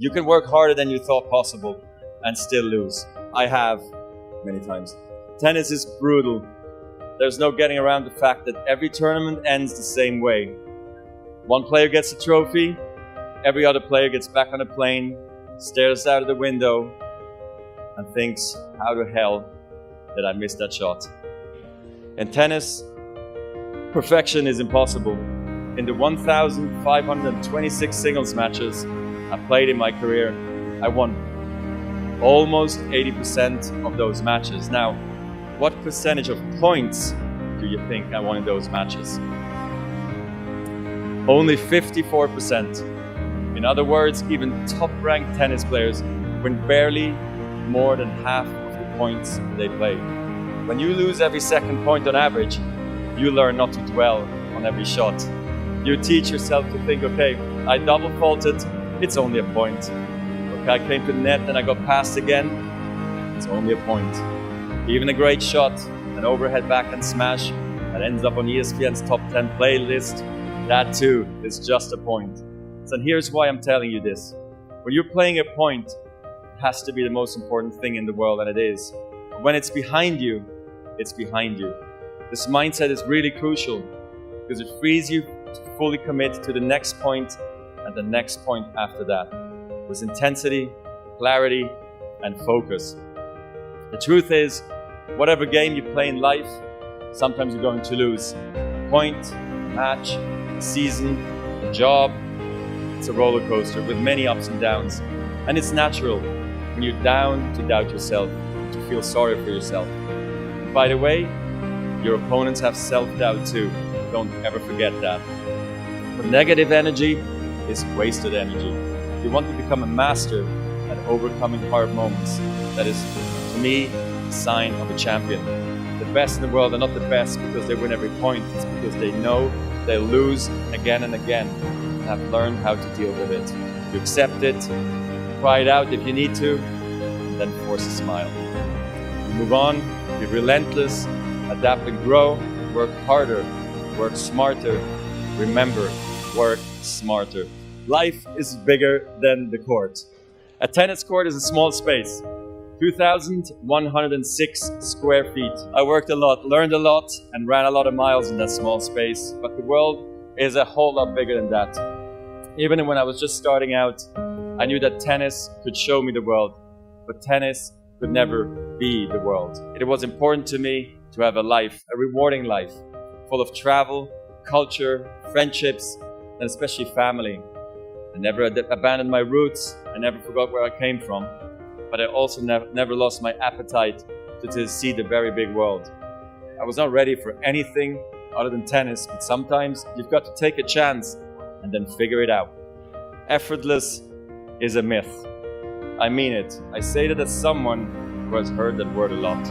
You can work harder than you thought possible and still lose. I have many times. Tennis is brutal. There's no getting around the fact that every tournament ends the same way. One player gets a trophy, every other player gets back on a plane, stares out of the window, and thinks, how the hell did I miss that shot? In tennis, perfection is impossible. In the 1,526 singles matches I played in my career, I won almost 80% of those matches. Now, what percentage of points do you think I won in those matches? Only 54%. In other words, even top-ranked tennis players win barely more than half of the points they play. When you lose every second point on average, you learn not to dwell on every shot. You teach yourself to think, okay, I double faulted, it's only a point. Okay, I came to the net and I got passed again, it's only a point. Even a great shot, an overhead backhand smash that ends up on ESPN's top 10 playlist, that too is just a point. So here's why I'm telling you this. When you're playing a point, it has to be the most important thing in the world, and it is. But when it's behind you, it's behind you. This mindset is really crucial because it frees you to fully commit to the next point and the next point after that, with intensity, clarity, and focus. The truth is, whatever game you play in life, sometimes you're going to lose. A point, a match, a season, a job. It's a roller coaster with many ups and downs. And it's natural when you're down to doubt yourself, to feel sorry for yourself. And by the way, your opponents have self-doubt too. Don't ever forget that. But negative energy is wasted energy. You want to become a master at overcoming hard moments. That is, to me, a sign of a champion. The best in the world are not the best because they win every point. It's because they know they'll lose again and again and have learned how to deal with it. You accept it, cry it out if you need to, and then force a smile. You move on, be relentless, adapt and grow, work harder, work smarter. Remember, work smarter. Life is bigger than the court. A tennis court is a small space, 2,106 square feet. I worked a lot, learned a lot, and ran a lot of miles in that small space. But the world is a whole lot bigger than that. Even when I was just starting out, I knew that tennis could show me the world, but tennis could never be the world. It was important to me to have a life, a rewarding life, full of travel, culture, friendships, and especially family. I never abandoned my roots. I never forgot where I came from. But I also never lost my appetite to see the very big world. I was not ready for anything other than tennis, but sometimes you've got to take a chance and then figure it out. Effortless is a myth. I mean it. I say that as someone who has heard that word a lot.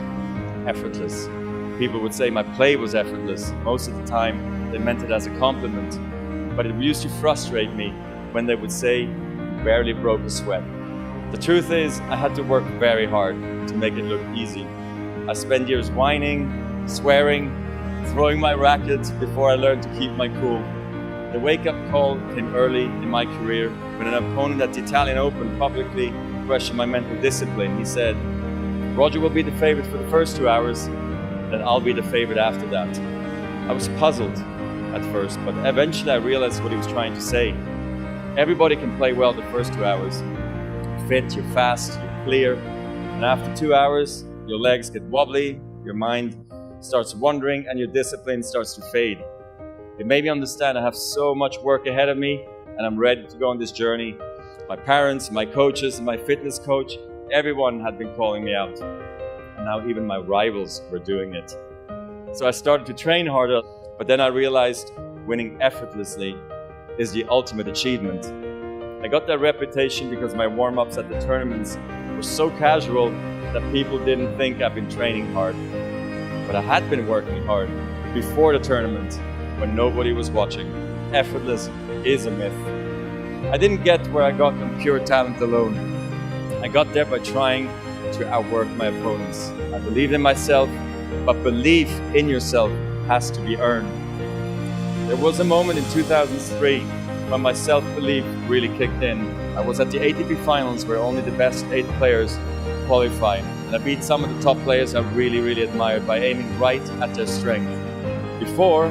Effortless. People would say my play was effortless. Most of the time, they meant it as a compliment. But it used to frustrate me when they would say, you barely broke a sweat. The truth is, I had to work very hard to make it look easy. I spent years whining, swearing, throwing my racket before I learned to keep my cool. The wake-up call came early in my career when an opponent at the Italian Open publicly questioned my mental discipline. He said, Roger will be the favorite for the first 2 hours, then I'll be the favorite after that. I was puzzled at first, but eventually I realized what he was trying to say. Everybody can play well the first 2 hours. You're fit, you're fast, you're clear, and after 2 hours, your legs get wobbly, your mind starts wandering, and your discipline starts to fade. It made me understand I have so much work ahead of me, and I'm ready to go on this journey. My parents, my coaches, and my fitness coach, everyone had been calling me out. And now even my rivals were doing it. So I started to train harder, but then I realized winning effortlessly is the ultimate achievement. I got that reputation because my warm-ups at the tournaments were so casual that people didn't think I've been training hard. But I had been working hard before the tournament when nobody was watching. Effortless is a myth. I didn't get where I got on pure talent alone. I got there by trying to outwork my opponents. I believed in myself, but belief in yourself has to be earned. There was a moment in 2003 when my self-belief really kicked in. I was at the ATP finals where only the best 8 players qualify. And I beat some of the top players I really admired by aiming right at their strength. Before,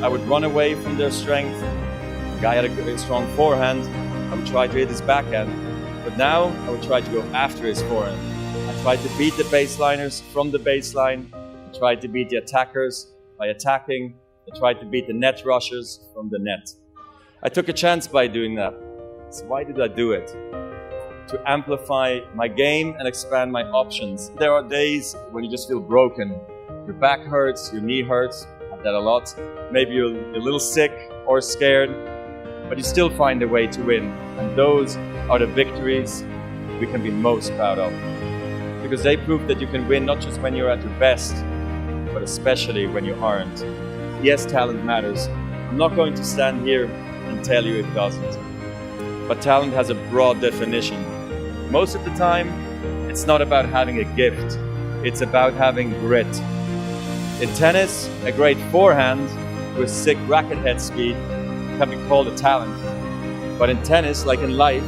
I would run away from their strength. The guy had a strong forehand. I would try to hit his backhand. But now, I would try to go after his forehand. I tried to beat the baseliners from the baseline. I tried to beat the attackers by attacking. I tried to beat the net rushers from the net. I took a chance by doing that. So why did I do it? To amplify my game and expand my options. There are days when you just feel broken. Your back hurts, your knee hurts. I have that a lot. Maybe you're a little sick or scared, but you still find a way to win. And those are the victories we can be most proud of. Because they prove that you can win not just when you're at your best, but especially when you aren't. Yes, talent matters. I'm not going to stand here and tell you it doesn't. But talent has a broad definition. Most of the time, it's not about having a gift. It's about having grit. In tennis, a great forehand with sick racket head speed can be called a talent. But in tennis, like in life,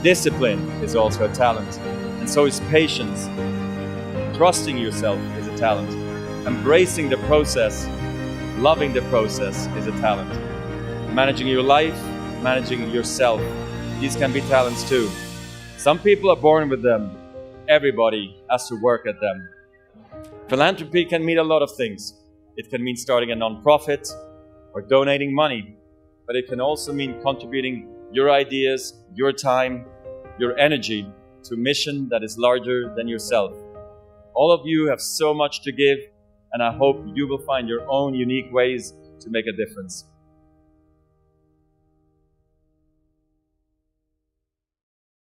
discipline is also a talent. And so is patience. Trusting yourself is a talent. Embracing the process, loving the process is a talent. Managing your life, managing yourself, these can be talents too. Some people are born with them. Everybody has to work at them. Philanthropy can mean a lot of things. It can mean starting a non-profit or donating money, but it can also mean contributing your ideas, your time, your energy to a mission that is larger than yourself. All of you have so much to give, and I hope you will find your own unique ways to make a difference.